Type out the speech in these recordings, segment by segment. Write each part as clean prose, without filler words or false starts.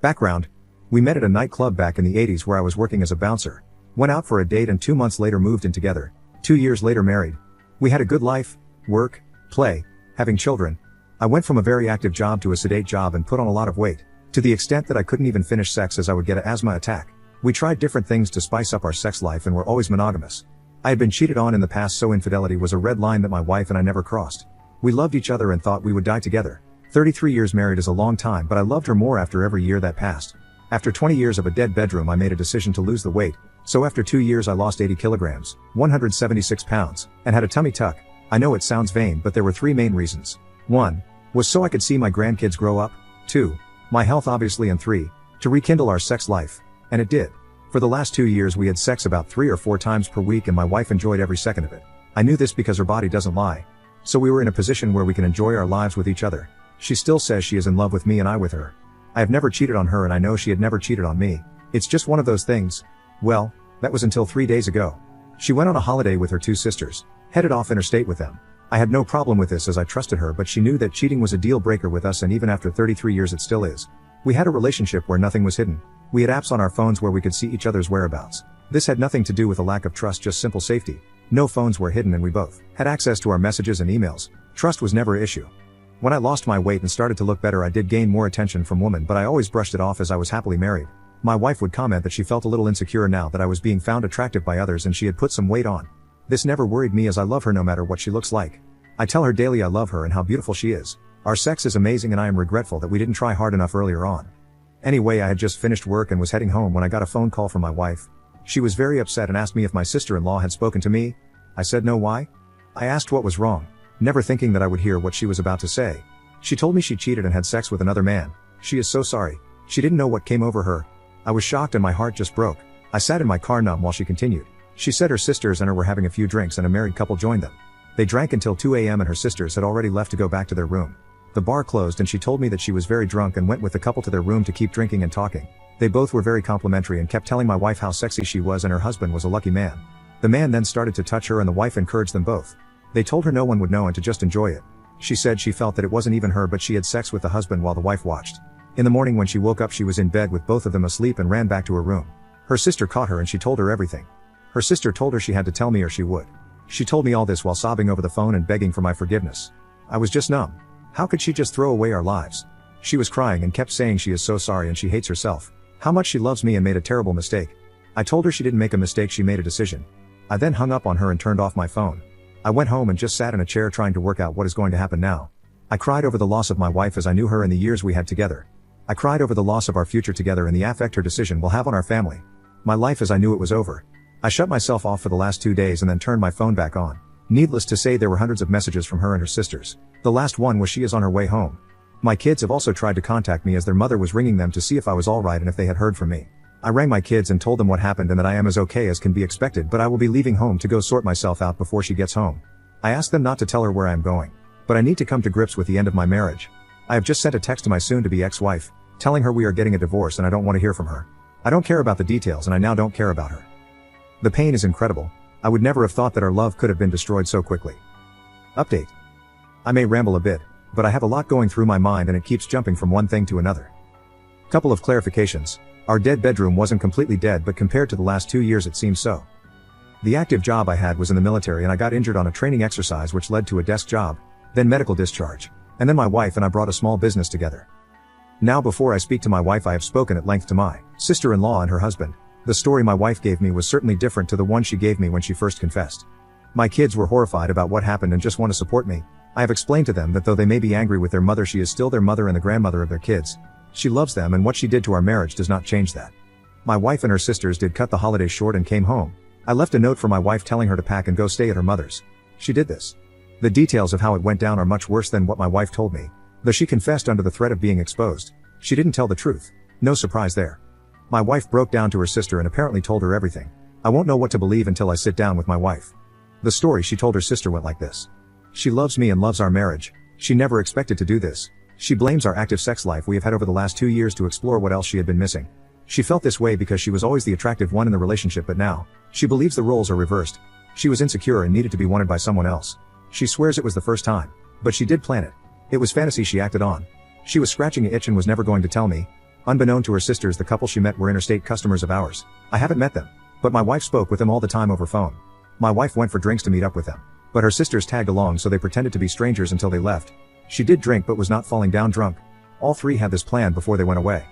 Background. We met at a nightclub back in the 80s where I was working as a bouncer. Went out for a date and 2 months later moved in together. 2 years later married. We had a good life, work, play, having children. I went from a very active job to a sedate job and put on a lot of weight, to the extent that I couldn't even finish sex as I would get an asthma attack. We tried different things to spice up our sex life and were always monogamous. I had been cheated on in the past, so infidelity was a red line that my wife and I never crossed. We loved each other and thought we would die together. 33 years married is a long time, but I loved her more after every year that passed. After 20 years of a dead bedroom, I made a decision to lose the weight, so after 2 years I lost 80 kilograms, 176 pounds, and had a tummy tuck. I know it sounds vain, but there were 3 main reasons. 1. Was so I could see my grandkids grow up. 2. My health obviously, and 3. To rekindle our sex life. And it did. For the last 2 years we had sex about 3 or 4 times per week and my wife enjoyed every second of it. I knew this because her body doesn't lie. So we were in a position where we can enjoy our lives with each other. She still says she is in love with me and I with her. I have never cheated on her and I know she had never cheated on me. It's just one of those things. Well, that was until 3 days ago. She went on a holiday with her 2 sisters, headed off interstate with them. I had no problem with this as I trusted her, but she knew that cheating was a deal breaker with us, and even after 33 years it still is. We had a relationship where nothing was hidden. We had apps on our phones where we could see each other's whereabouts. This had nothing to do with a lack of trust, just simple safety. No phones were hidden and we both had access to our messages and emails. Trust was never an issue. When I lost my weight and started to look better, I did gain more attention from women, but I always brushed it off as I was happily married. My wife would comment that she felt a little insecure now that I was being found attractive by others and she had put some weight on. This never worried me as I love her no matter what she looks like. I tell her daily I love her and how beautiful she is. Our sex is amazing and I am regretful that we didn't try hard enough earlier on. Anyway, I had just finished work and was heading home when I got a phone call from my wife. She was very upset and asked me if my sister-in-law had spoken to me. I said no. Why? I asked what was wrong, never thinking that I would hear what she was about to say. She told me she cheated and had sex with another man. She is so sorry. She didn't know what came over her. I was shocked and my heart just broke. I sat in my car numb while she continued. She said her sisters and her were having a few drinks and a married couple joined them. They drank until 2 a.m. and her sisters had already left to go back to their room. The bar closed and she told me that she was very drunk and went with the couple to their room to keep drinking and talking. They both were very complimentary and kept telling my wife how sexy she was and her husband was a lucky man. The man then started to touch her and the wife encouraged them both. They told her no one would know and to just enjoy it. She said she felt that it wasn't even her, but she had sex with the husband while the wife watched. In the morning when she woke up, she was in bed with both of them asleep and ran back to her room. Her sister caught her and she told her everything. Her sister told her she had to tell me or she would. She told me all this while sobbing over the phone and begging for my forgiveness. I was just numb. How could she just throw away our lives? She was crying and kept saying she is so sorry and she hates herself, how much she loves me and made a terrible mistake. I told her she didn't make a mistake, she made a decision. I then hung up on her and turned off my phone. I went home and just sat in a chair trying to work out what is going to happen now. I cried over the loss of my wife as I knew her in the years we had together. I cried over the loss of our future together and the effect her decision will have on our family. My life as I knew it was over. I shut myself off for the last 2 days and then turned my phone back on. Needless to say, there were hundreds of messages from her and her sisters. The last one was she is on her way home. My kids have also tried to contact me as their mother was ringing them to see if I was alright and if they had heard from me. I rang my kids and told them what happened and that I am as okay as can be expected, but I will be leaving home to go sort myself out before she gets home. I asked them not to tell her where I am going. But I need to come to grips with the end of my marriage. I have just sent a text to my soon-to-be ex-wife, telling her we are getting a divorce and I don't want to hear from her. I don't care about the details and I now don't care about her. The pain is incredible. I would never have thought that our love could have been destroyed so quickly. Update. I may ramble a bit, but I have a lot going through my mind and it keeps jumping from one thing to another. Couple of clarifications. Our dead bedroom wasn't completely dead, but compared to the last 2 years it seems so. The active job I had was in the military and I got injured on a training exercise which led to a desk job, then medical discharge, and then my wife and I brought a small business together. Now before I speak to my wife, I have spoken at length to my sister-in-law and her husband. The story my wife gave me was certainly different to the one she gave me when she first confessed. My kids were horrified about what happened and just want to support me. I have explained to them that though they may be angry with their mother, she is still their mother and the grandmother of their kids. She loves them and what she did to our marriage does not change that. My wife and her sisters did cut the holiday short and came home. I left a note for my wife telling her to pack and go stay at her mother's. She did this. The details of how it went down are much worse than what my wife told me. Though she confessed under the threat of being exposed, she didn't tell the truth. No surprise there. My wife broke down to her sister and apparently told her everything. I won't know what to believe until I sit down with my wife. The story she told her sister went like this. She loves me and loves our marriage. She never expected to do this. She blames our active sex life we have had over the last 2 years to explore what else she had been missing. She felt this way because she was always the attractive one in the relationship, but now, she believes the roles are reversed. She was insecure and needed to be wanted by someone else. She swears it was the first time. But she did plan it. It was fantasy she acted on. She was scratching an itch and was never going to tell me. Unbeknown to her sisters, the couple she met were interstate customers of ours. I haven't met them, but my wife spoke with them all the time over phone. My wife went for drinks to meet up with them, but her sisters tagged along, so they pretended to be strangers until they left. She did drink but was not falling down drunk. All three had this planned before they went away.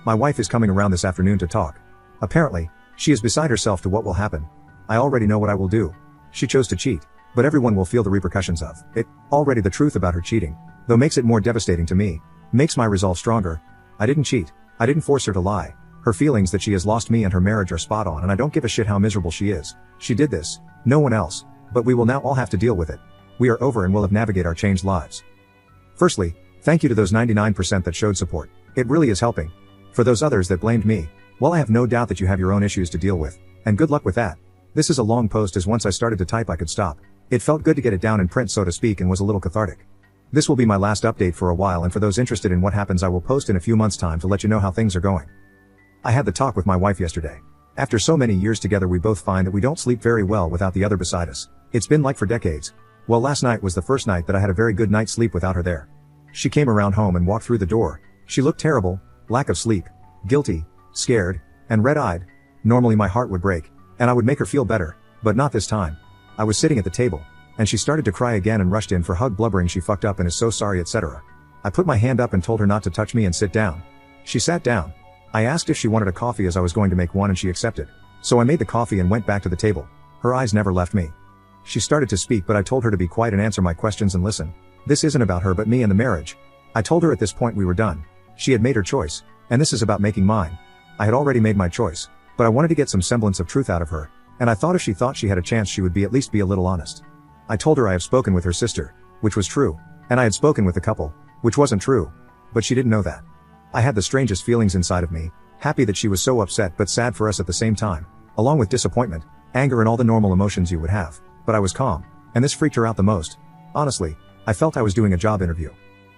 My wife is coming around this afternoon to talk. Apparently, she is beside herself to what will happen. I already know what I will do. She chose to cheat, but everyone will feel the repercussions of it. Already the truth about her cheating, though, makes it more devastating to me, makes my resolve stronger. I didn't cheat. I didn't force her to lie. Her feelings that she has lost me and her marriage are spot on, and I don't give a shit how miserable she is. She did this, no one else, but we will now all have to deal with it. We are over and will have navigate our changed lives. Firstly, thank you to those 99% that showed support. It really is helping. For those others that blamed me, well, I have no doubt that you have your own issues to deal with, and good luck with that. This is a long post, as once I started to type I could stop. It felt good to get it down in print, so to speak, and was a little cathartic. This will be my last update for a while, and for those interested in what happens, I will post in a few months' time to let you know how things are going. I had the talk with my wife yesterday. After so many years together, we both find that we don't sleep very well without the other beside us. It's been like for decades. Well, last night was the first night that I had a very good night's sleep without her there. She came around home and walked through the door. She looked terrible, lack of sleep, guilty, scared, and red-eyed. Normally my heart would break, and I would make her feel better, but not this time. I was sitting at the table, and she started to cry again and rushed in for hug, blubbering she fucked up and is so sorry, etc. I put my hand up and told her not to touch me and sit down. She sat down. I asked if she wanted a coffee, as I was going to make one, and she accepted. So I made the coffee and went back to the table. Her eyes never left me. She started to speak, but I told her to be quiet and answer my questions and listen. This isn't about her but me and the marriage. I told her at this point we were done. She had made her choice, and this is about making mine. I had already made my choice, but I wanted to get some semblance of truth out of her, and I thought if she thought she had a chance, she would at least be a little honest. I told her I have spoken with her sister, which was true, and I had spoken with the couple, which wasn't true, but she didn't know that. I had the strangest feelings inside of me, happy that she was so upset but sad for us at the same time, along with disappointment, anger, and all the normal emotions you would have, but I was calm, and this freaked her out the most. Honestly, I felt I was doing a job interview.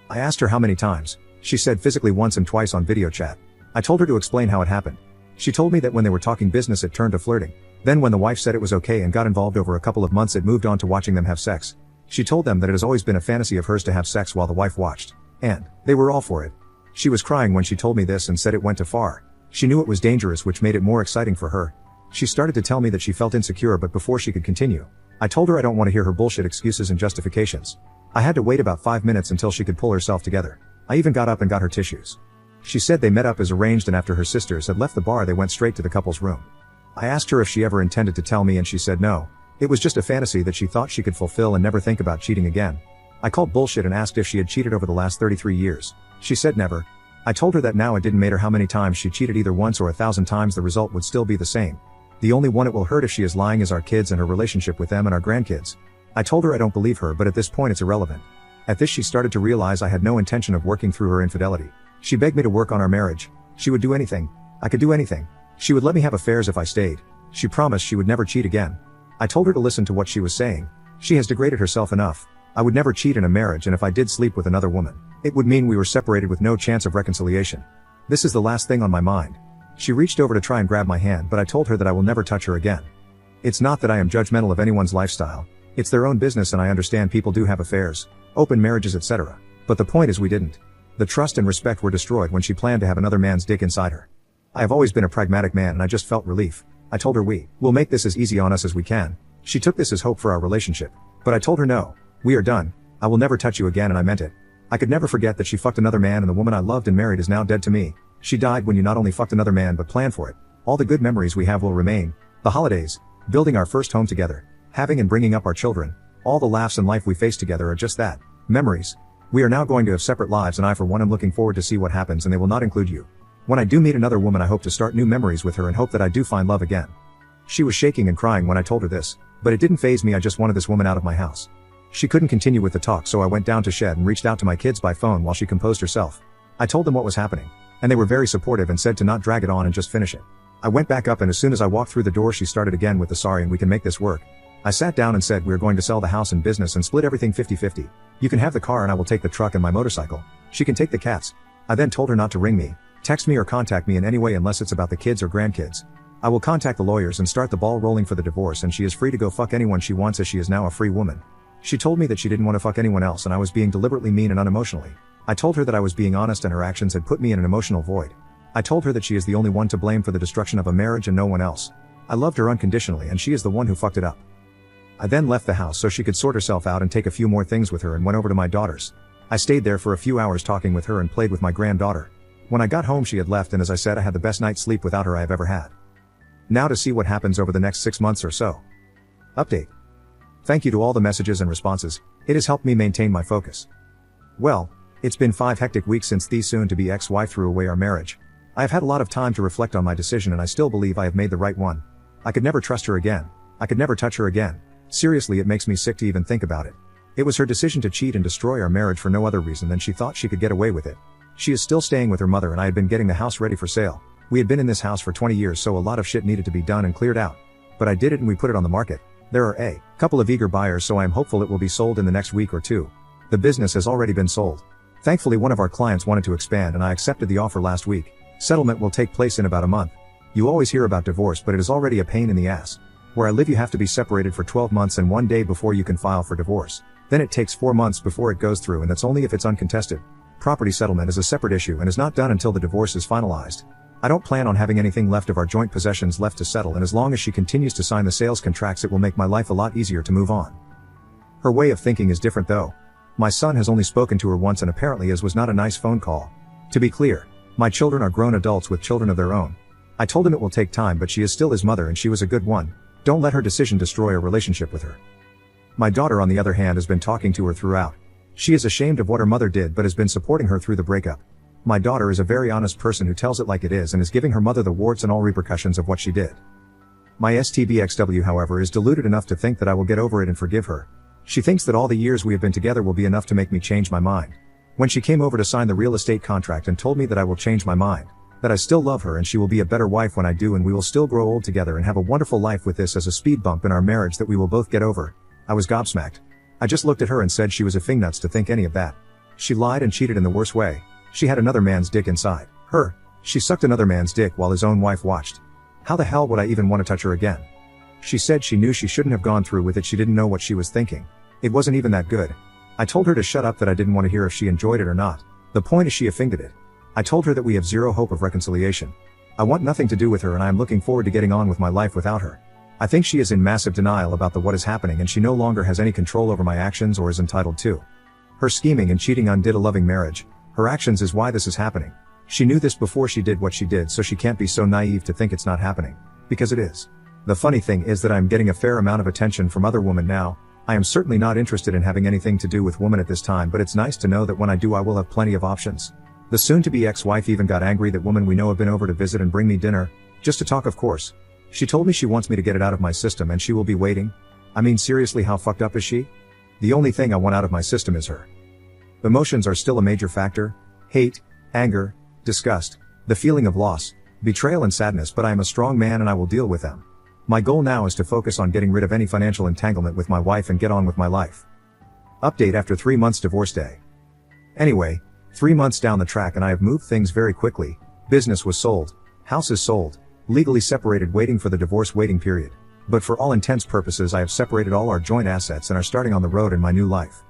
I asked her how many times. She said physically once and twice on video chat. I told her to explain how it happened. She told me that when they were talking business it turned to flirting. Then when the wife said it was okay and got involved over a couple of months, it moved on to watching them have sex. She told them that it has always been a fantasy of hers to have sex while the wife watched. And they were all for it. She was crying when she told me this and said it went too far. She knew it was dangerous, which made it more exciting for her. She started to tell me that she felt insecure, but before she could continue, I told her I don't want to hear her bullshit excuses and justifications. I had to wait about 5 minutes until she could pull herself together. I even got up and got her tissues. She said they met up as arranged, and after her sisters had left the bar they went straight to the couple's room. I asked her if she ever intended to tell me, and she said no. It was just a fantasy that she thought she could fulfill and never think about cheating again. I called bullshit and asked if she had cheated over the last 33 years. She said never. I told her that now it didn't matter how many times she cheated, either once or 1,000 times, the result would still be the same. The only one it will hurt if she is lying is our kids and her relationship with them and our grandkids. I told her I don't believe her, but at this point it's irrelevant. At this she started to realize I had no intention of working through her infidelity. She begged me to work on our marriage. She would do anything. I could do anything. She would let me have affairs if I stayed. She promised she would never cheat again. I told her to listen to what she was saying. She has degraded herself enough. I would never cheat in a marriage, and if I did sleep with another woman, it would mean we were separated with no chance of reconciliation. This is the last thing on my mind. She reached over to try and grab my hand, but I told her that I will never touch her again. It's not that I am judgmental of anyone's lifestyle. It's their own business, and I understand people do have affairs, open marriages, etc. But the point is we didn't. The trust and respect were destroyed when she planned to have another man's dick inside her. I have always been a pragmatic man, and I just felt relief. I told her we will make this as easy on us as we can. She took this as hope for our relationship. But I told her no. We are done. I will never touch you again, and I meant it. I could never forget that she fucked another man, and the woman I loved and married is now dead to me. She died when you not only fucked another man but planned for it. All the good memories we have will remain. The holidays, building our first home together, having and bringing up our children, all the laughs and life we faced together are just that, memories. We are now going to have separate lives, and I for one am looking forward to see what happens, and they will not include you. When I do meet another woman, I hope to start new memories with her and hope that I do find love again. She was shaking and crying when I told her this, but it didn't faze me. I just wanted this woman out of my house. She couldn't continue with the talk, so I went down to shed and reached out to my kids by phone while she composed herself. I told them what was happening, and they were very supportive and said to not drag it on and just finish it. I went back up, and as soon as I walked through the door she started again with the sorry and we can make this work. I sat down and said we are going to sell the house and business and split everything 50-50. You can have the car and I will take the truck and my motorcycle. She can take the cats. I then told her not to ring me, text me, or contact me in any way unless it's about the kids or grandkids. I will contact the lawyers and start the ball rolling for the divorce, and she is free to go fuck anyone she wants as she is now a free woman. She told me that she didn't want to fuck anyone else, and I was being deliberately mean and unemotionally. I told her that I was being honest and her actions had put me in an emotional void. I told her that she is the only one to blame for the destruction of a marriage and no one else. I loved her unconditionally and she is the one who fucked it up. I then left the house so she could sort herself out and take a few more things with her and went over to my daughter's. I stayed there for a few hours talking with her and played with my granddaughter. When I got home she had left and as I said I had the best night's sleep without her I have ever had. Now to see what happens over the next 6 months or so. Update. Thank you to all the messages and responses, it has helped me maintain my focus. Well, it's been 5 hectic weeks since the soon-to-be ex-wife threw away our marriage. I have had a lot of time to reflect on my decision and I still believe I have made the right one. I could never trust her again. I could never touch her again. Seriously, it makes me sick to even think about it. It was her decision to cheat and destroy our marriage for no other reason than she thought she could get away with it. She is still staying with her mother and I had been getting the house ready for sale. We had been in this house for 20 years so a lot of shit needed to be done and cleared out. But I did it and we put it on the market. There are a couple of eager buyers so I am hopeful it will be sold in the next week or two. The business has already been sold. Thankfully one of our clients wanted to expand and I accepted the offer last week. Settlement will take place in about a month. You always hear about divorce but it is already a pain in the ass. Where I live you have to be separated for 12 months and 1 day before you can file for divorce. Then it takes 4 months before it goes through and that's only if it's uncontested. Property settlement is a separate issue and is not done until the divorce is finalized. I don't plan on having anything left of our joint possessions left to settle and as long as she continues to sign the sales contracts it will make my life a lot easier to move on. Her way of thinking is different though. My son has only spoken to her once and apparently as was not a nice phone call. To be clear, my children are grown adults with children of their own. I told him it will take time but she is still his mother and she was a good one. Don't let her decision destroy a relationship with her. My daughter on the other hand has been talking to her throughout. She is ashamed of what her mother did but has been supporting her through the breakup. My daughter is a very honest person who tells it like it is and is giving her mother the warts and all repercussions of what she did. My STBXW however is deluded enough to think that I will get over it and forgive her. She thinks that all the years we have been together will be enough to make me change my mind. When she came over to sign the real estate contract and told me that I will change my mind, that I still love her and she will be a better wife when I do and we will still grow old together and have a wonderful life with this as a speed bump in our marriage that we will both get over, I was gobsmacked. I just looked at her and said she was a fingnuts to think any of that. She lied and cheated in the worst way. She had another man's dick inside her. She sucked another man's dick while his own wife watched. How the hell would I even want to touch her again? She said she knew she shouldn't have gone through with it, she didn't know what she was thinking. It wasn't even that good. I told her to shut up, that I didn't want to hear if she enjoyed it or not. The point is she affinged it. I told her that we have zero hope of reconciliation. I want nothing to do with her and I am looking forward to getting on with my life without her. I think she is in massive denial about what is happening and she no longer has any control over my actions or is entitled to. Her scheming and cheating undid a loving marriage. Her actions is why this is happening. She knew this before she did what she did so she can't be so naive to think it's not happening. Because it is. The funny thing is that I am getting a fair amount of attention from other women now. I am certainly not interested in having anything to do with women at this time but it's nice to know that when I do I will have plenty of options. The soon-to-be ex-wife even got angry that women we know have been over to visit and bring me dinner, just to talk of course. She told me she wants me to get it out of my system and she will be waiting. I mean seriously, how fucked up is she? The only thing I want out of my system is her. Emotions are still a major factor. Hate, anger, disgust, the feeling of loss, betrayal and sadness, but I am a strong man and I will deal with them. My goal now is to focus on getting rid of any financial entanglement with my wife and get on with my life. Update after 3 months divorce day. Anyway, 3 months down the track and I have moved things very quickly. Business was sold. House is sold. Legally separated, waiting for the divorce waiting period. But for all intents purposes I have separated all our joint assets and are starting on the road in my new life.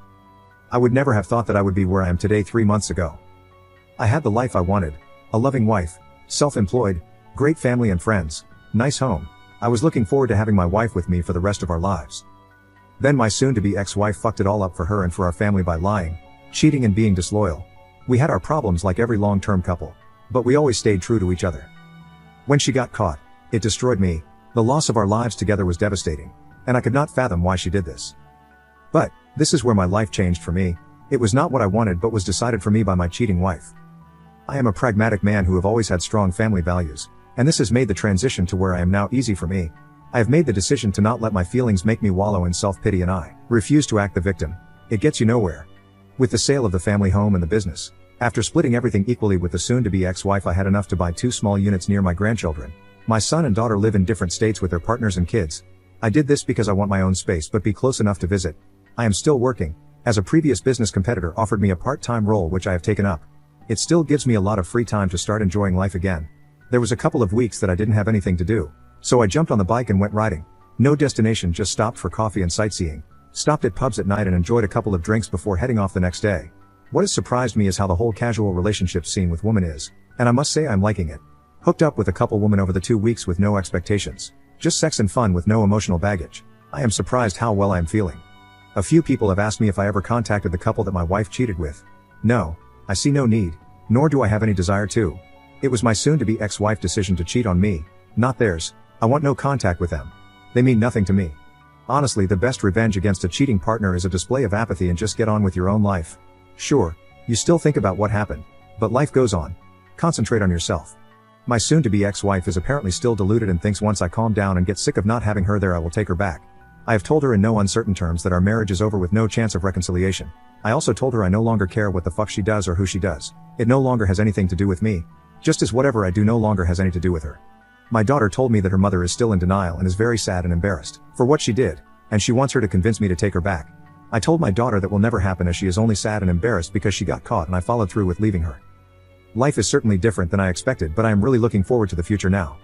I would never have thought that I would be where I am today 3 months ago. I had the life I wanted. A loving wife. Self-employed. Great family and friends. Nice home. I was looking forward to having my wife with me for the rest of our lives. Then my soon-to-be ex-wife fucked it all up for her and for our family by lying, cheating and being disloyal. We had our problems like every long-term couple. But we always stayed true to each other. When she got caught, it destroyed me. The loss of our lives together was devastating. And I could not fathom why she did this. But, this is where my life changed for me. It was not what I wanted but was decided for me by my cheating wife. I am a pragmatic man who have always had strong family values. And this has made the transition to where I am now easy for me. I have made the decision to not let my feelings make me wallow in self-pity and I refuse to act the victim. It gets you nowhere. With the sale of the family home and the business, after splitting everything equally with the soon-to-be ex-wife, I had enough to buy 2 small units near my grandchildren. My son and daughter live in different states with their partners and kids. I did this because I want my own space but be close enough to visit. I am still working, as a previous business competitor offered me a part-time role which I have taken up. It still gives me a lot of free time to start enjoying life again. There was a couple of weeks that I didn't have anything to do, so I jumped on the bike and went riding. No destination, just stopped for coffee and sightseeing. Stopped at pubs at night and enjoyed a couple of drinks before heading off the next day. What has surprised me is how the whole casual relationship scene with women is. And I must say I'm liking it. Hooked up with a couple women over the 2 weeks with no expectations. Just sex and fun with no emotional baggage. I am surprised how well I am feeling. A few people have asked me if I ever contacted the couple that my wife cheated with. No, I see no need, nor do I have any desire to. It was my soon-to-be ex-wife decision to cheat on me, not theirs. I want no contact with them. They mean nothing to me. Honestly, the best revenge against a cheating partner is a display of apathy and just get on with your own life. Sure, you still think about what happened, but life goes on. Concentrate on yourself. My soon-to-be ex-wife is apparently still deluded and thinks once I calm down and get sick of not having her there I will take her back. I have told her in no uncertain terms that our marriage is over with no chance of reconciliation. I also told her I no longer care what the fuck she does or who she does. It no longer has anything to do with me. Just as whatever I do no longer has any to do with her. My daughter told me that her mother is still in denial and is very sad and embarrassed for what she did, and she wants her to convince me to take her back. I told my daughter that will never happen as she is only sad and embarrassed because she got caught and I followed through with leaving her. Life is certainly different than I expected, but I am really looking forward to the future now.